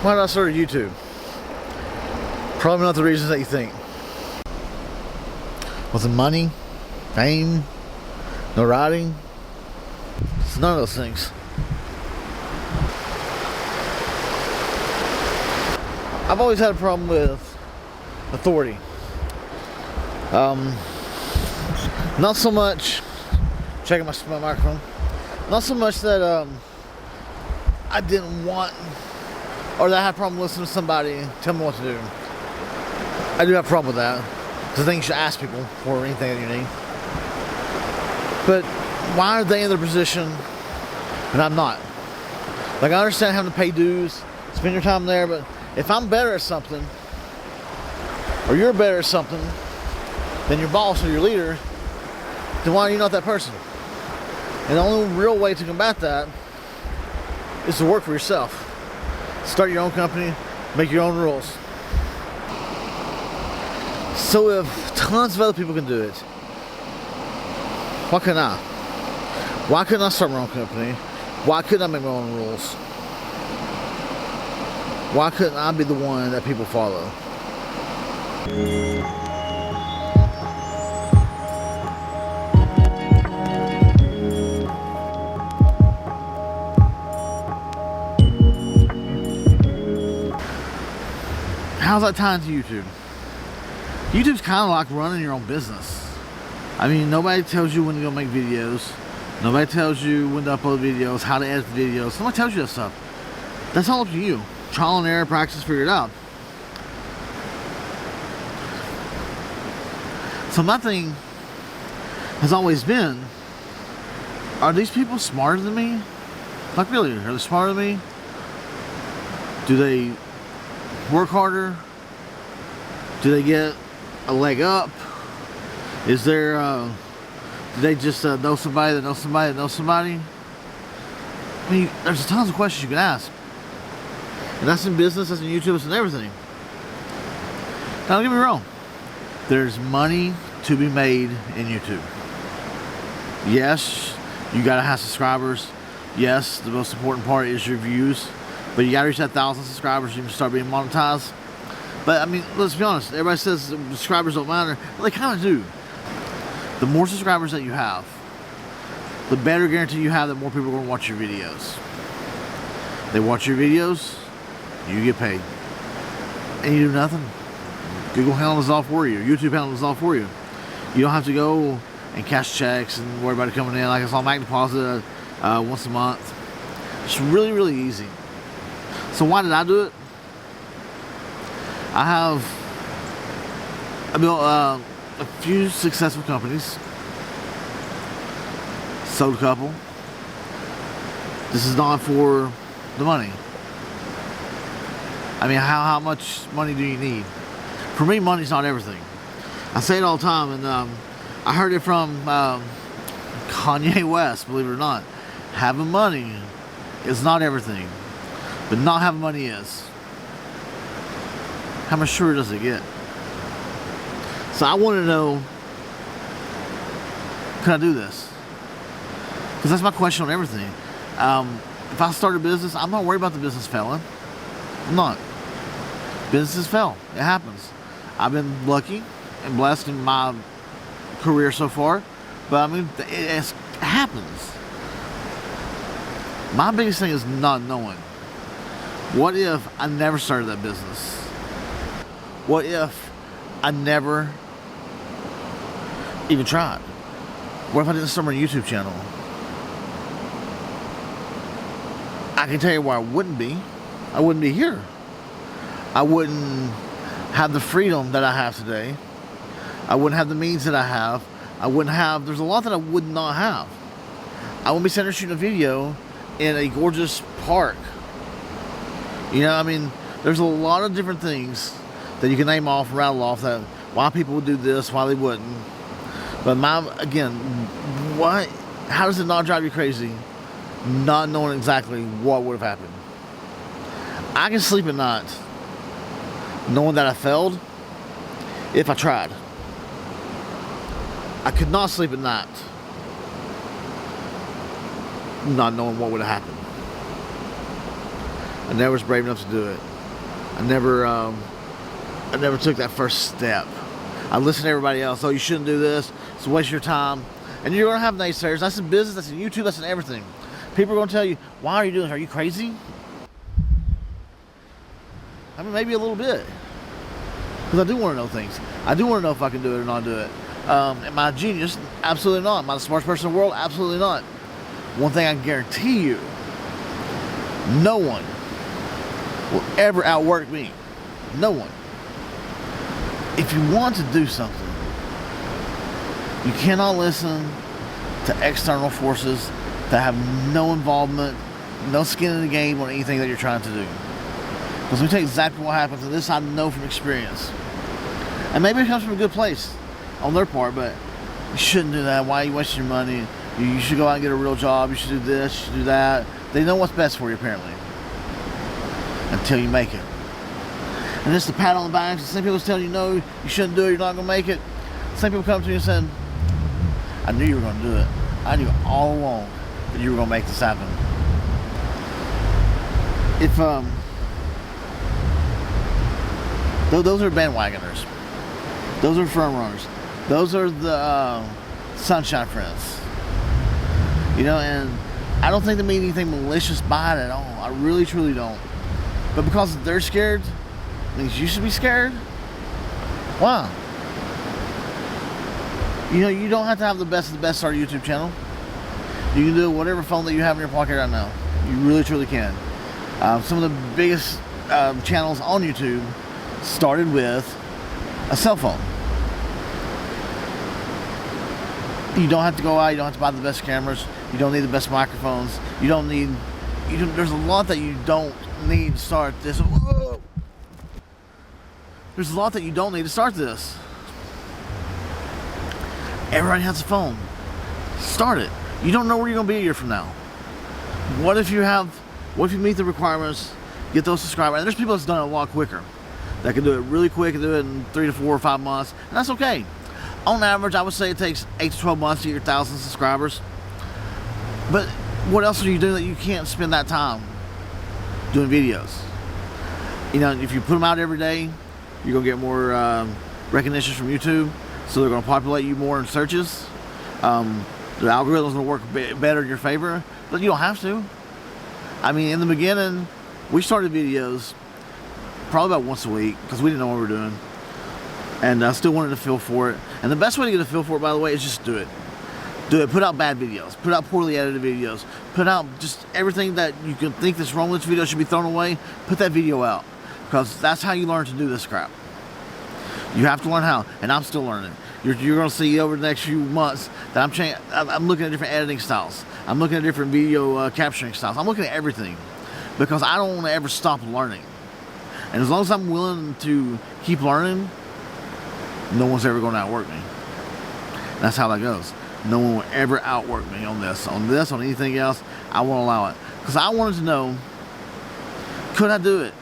Why did I start YouTube? Probably not the reasons that you think. Was it money? Fame? No riding? It's none of those things. I've always had a problem with authority. Not so much, checking my microphone, not so much that I didn't want, or that I had a problem listening to somebody tell me what to do. I do have a problem with that, because I think you should ask people for anything that you need. But why are they in their position and I'm not? Like, I understand having to pay dues, spend your time there, but if I'm better at something, or you're better at something than your boss or your leader, then why are you not that person? And the only real way to combat that is to work for yourself. Start your own company, make your own rules. So if tons of other people can do it, why couldn't I? Why couldn't I start my own company? Why couldn't I make my own rules? Why couldn't I be the one that people follow? How's that tied to YouTube? YouTube's kind of like running your own business. I mean, nobody tells you when to go make videos. Nobody tells you when to upload videos, how to edit videos. Nobody tells you that stuff. That's all up to you. Trial and error, practice, figure it out. So my thing has always been, are these people smarter than me? Like, really, are they smarter than me? Do they work harder? Do they get a leg up? Is there, do they just know somebody that knows somebody that knows somebody? I mean, there's tons of questions you can ask. And that's in business, that's in YouTube, that's in everything. Now, don't get me wrong. There's money to be made in YouTube. Yes, you gotta have subscribers. Yes, the most important part is your views. But you gotta reach that 1,000 subscribers, you can start being monetized. But I mean, let's be honest, everybody says subscribers don't matter. Well, they kind of do. The more subscribers that you have, the better guarantee you have that more people are going to watch your videos. They watch your videos, you get paid. And you do nothing. Google handles it all for you. YouTube handles it all for you. You don't have to go and cash checks and worry about it coming in. Like, it's all bank deposit once a month. It's really, really easy. So why did I do it? I built a few successful companies. Sold a couple. This is not for the money. I mean, how much money do you need? For me, money's not everything. I say it all the time, and I heard it from Kanye West, believe it or not. Having money is not everything, but not having money is. How much shorter does it get? So I want to know, can I do this? Because that's my question on everything. If I start a business, I'm not worried about the business failing. I'm not. Businesses fail. It happens. I've been lucky and blessed in my career so far, but I mean, it happens. My biggest thing is not knowing. What if I never started that business? What if I never even tried. What if I didn't start my YouTube channel? I can tell you where I wouldn't be. I wouldn't be here. I wouldn't have the freedom that I have today. I wouldn't have the means that I have. I wouldn't have, there's a lot that I would not have. I wouldn't be sitting there shooting a video in a gorgeous park. You know, I mean, there's a lot of different things that you can name off and rattle off that why people would do this, why they wouldn't. But again, how does it not drive you crazy not knowing exactly what would have happened? I can sleep at night knowing that I failed if I tried. I could not sleep at night not knowing what would have happened. I never was brave enough to do it. I never took that first step. I listened to everybody else. Oh, you shouldn't do this. It's a waste of your time. And you're going to have naysayers. That's in business. That's in YouTube. That's in everything. People are going to tell you, why are you doing this? Are you crazy? I mean, maybe a little bit. Because I do want to know things. I do want to know if I can do it or not do it. Am I a genius? Absolutely not. Am I the smartest person in the world? Absolutely not. One thing I can guarantee you, no one will ever outwork me. No one. If you want to do something, you cannot listen to external forces that have no involvement, no skin in the game on anything that you're trying to do. Because we take exactly what happens, and this I know from experience. And maybe it comes from a good place on their part, but you shouldn't do that. Why are you wasting your money? You should go out and get a real job. You should do this, you should do that. They know what's best for you, apparently. Until you make it. And just a pat on the back. The same people telling you, no, you shouldn't do it, you're not going to make it. The same people come to you and saying, I knew you were going to do it. I knew all along that you were going to make this happen. If, those are bandwagoners. Those are firm runners. Those are the sunshine friends. You know, and I don't think they mean anything malicious by it at all. I really, truly don't. But because they're scared, means you should be scared? Why? You know, you don't have to have the best of the best start a YouTube channel. You can do whatever phone that you have in your pocket right now. You really, truly can. Some of the biggest channels on YouTube started with a cell phone. You don't have to go out, you don't have to buy the best cameras, you don't need the best microphones, there's a lot that you don't need to start this. Whoa. There's a lot that you don't need to start this. Everybody has a phone. Start it. You don't know where you're going to be a year from now. What if you meet the requirements, get those subscribers, and there's people that's done it a lot quicker. That can do it really quick and do it in 3 to 4 or 5 months, and that's okay. On average, I would say it takes 8 to 12 months to get your 1,000 subscribers. But what else are you doing that you can't spend that time doing videos? You know, if you put them out every day, you're going to get more recognition from YouTube, so they're going to populate you more in searches. The algorithm's going to work better in your favor, but you don't have to. I mean, in the beginning, we started videos probably about once a week because we didn't know what we were doing. And I still wanted to feel for it. And the best way to get a feel for it, by the way, is just do it. Do it. Put out bad videos. Put out poorly edited videos. Put out just everything that you can think that's wrong with this video should be thrown away. Put that video out. Because that's how you learn to do this crap. You have to learn how. And I'm still learning. You're going to see over the next few months that I'm looking at different editing styles. I'm looking at different video capturing styles. I'm looking at everything. Because I don't want to ever stop learning. And as long as I'm willing to keep learning, no one's ever going to outwork me. That's how that goes. No one will ever outwork me on this, on anything else. I won't allow it. Because I wanted to know, could I do it?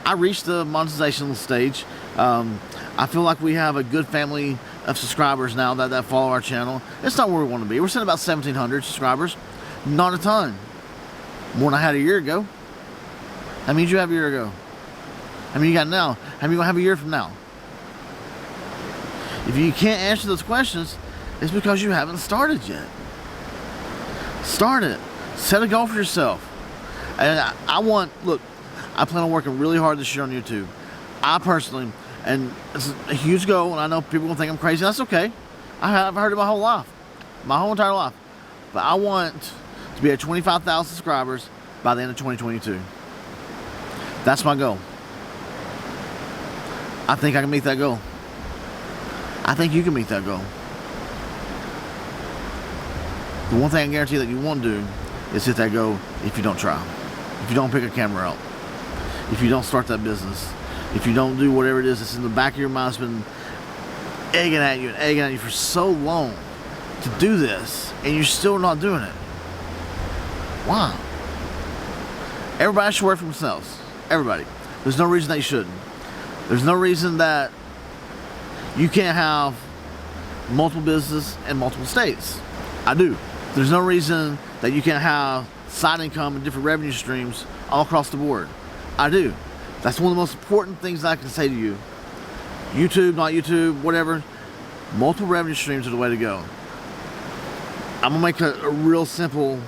I reached the monetization stage. I feel like we have a good family of subscribers now that follow our channel. It's not where we want to be. We're sitting about 1,700 subscribers. Not a ton. More than I had a year ago. How many did you have a year ago? How many you got now? How many you going to have a year from now? If you can't answer those questions, it's because you haven't started yet. Start it. Set a goal for yourself. And I plan on working really hard this year on YouTube. I personally And it's a huge goal, and I know people will think I'm crazy. That's okay. I've heard it my whole life, my whole entire life. But I want to be at 25,000 subscribers by the end of 2022. That's my goal. I think I can meet that goal. I think you can meet that goal. The one thing I guarantee that you won't do is hit that goal if you don't try. If you don't pick a camera up. If you don't start that business. If you don't do whatever it is that's in the back of your mind, that's been egging at you for so long to do this, and you're still not doing it. Why? Everybody should work for themselves. Everybody. There's no reason that you shouldn't. There's no reason that you can't have multiple businesses in multiple states. I do. There's no reason that you can't have side income and different revenue streams all across the board. I do. That's one of the most important things I can say to you. YouTube, not YouTube, whatever. Multiple revenue streams are the way to go. I'm going to make a real simple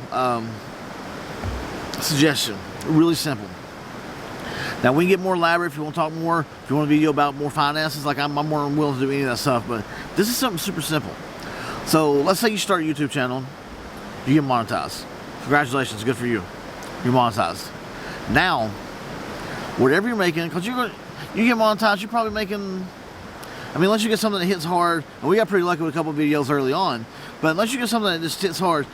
suggestion. Really simple. Now, we can get more elaborate if you want to talk more. If you want a video about more finances, like I'm more than willing to do any of that stuff. But this is something super simple. So, let's say you start a YouTube channel. You get monetized. Congratulations. Good for you. You're monetized. Now, whatever you're making, because you get monetized, you're probably making, I mean, unless you get something that hits hard, and we got pretty lucky with a couple of videos early on, but unless you get something that just hits hard,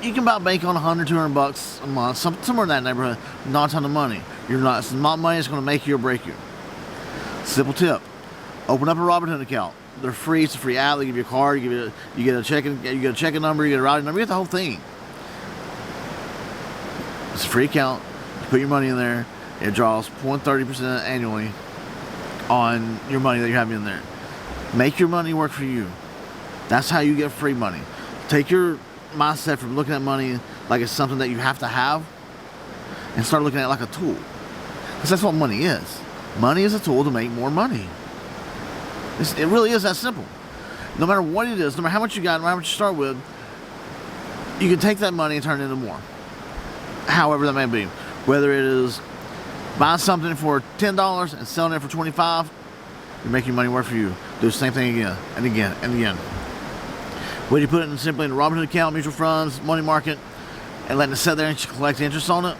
you can about bank on 100, 200 bucks a month, somewhere in that neighborhood, not a ton of money. It's not money that's going to make you or break you. Simple tip. Open up a Robinhood account. They're free. It's a free app. They give you a card. You get a checking number. You get a routing number. You get the whole thing. It's a free account. You put your money in there. It draws 0.30% annually on your money that you're having in there. Make your money work for you. That's how you get free money. Take your mindset from looking at money like it's something that you have to have and start looking at it like a tool. Because that's what money is. Money is a tool to make more money. It really is that simple. No matter what it is, no matter how much you got, no matter how much you start with, you can take that money and turn it into more. However that may be. Whether it is buying something for $10 and selling it for $25, you're making money work for you. Do the same thing again and again and again. Whether you put it simply in a Robinhood account, mutual funds, money market, and letting it sit there and you collect interest on it,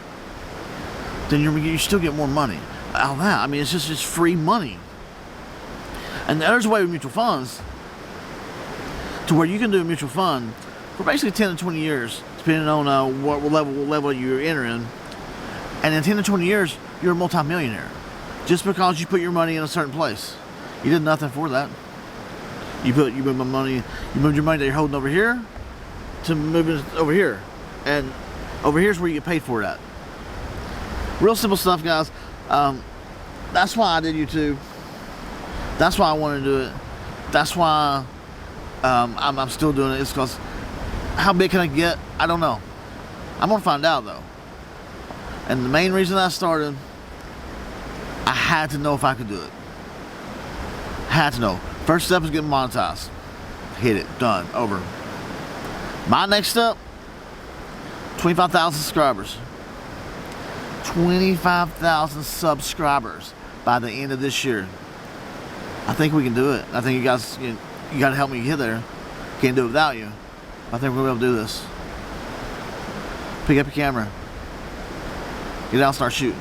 then you still get more money out of that. I mean, it's just free money. And there's a way with mutual funds to where you can do a mutual fund for basically 10 to 20 years, depending on what level you're entering. And in 10 to 20 years, you're a multi-millionaire just because you put your money in a certain place. You did nothing for that. You moved your money that you're holding over here to move it over here, and over here is where you get paid for it at. Real simple stuff, guys. That's why I did YouTube. That's why I wanted to do it. That's why I'm still doing it. It's because how big can I get? I don't know. I'm gonna find out though. And the main reason I started, I had to know if I could do it. Had to know. First step is getting monetized. Hit it. Done. Over. My next step, 25,000 subscribers. 25,000 subscribers by the end of this year. I think we can do it. I think you guys, you got to help me get there. Can't do it without you. I think we're going to be able to do this. Pick up your camera. Get out and start shooting.